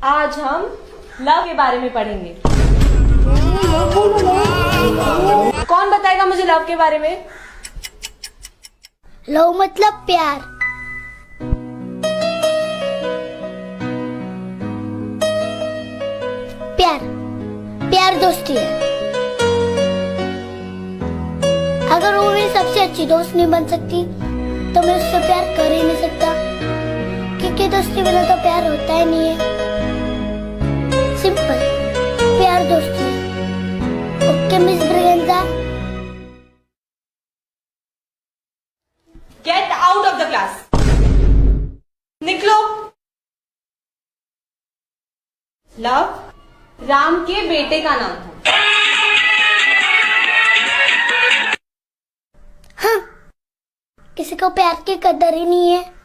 आज हम लव के बारे में पढ़ेंगे। कौन बताएगा मुझे लव के बारे में? लव मतलब प्यार। प्यार प्यार दोस्ती है। अगर वो मेरी सबसे अच्छी दोस्त नहीं बन सकती तो मैं उससे प्यार कर ही नहीं सकता, क्योंकि दोस्ती बिना तो प्यार होता ही नहीं है। सिंपल, प्यार दोस्ती है। Okay miss Braganza. Get out of the class. निकलो। लव राम के बेटे का नाम था। हाँ, किसी को प्यार की कदर ही नहीं है।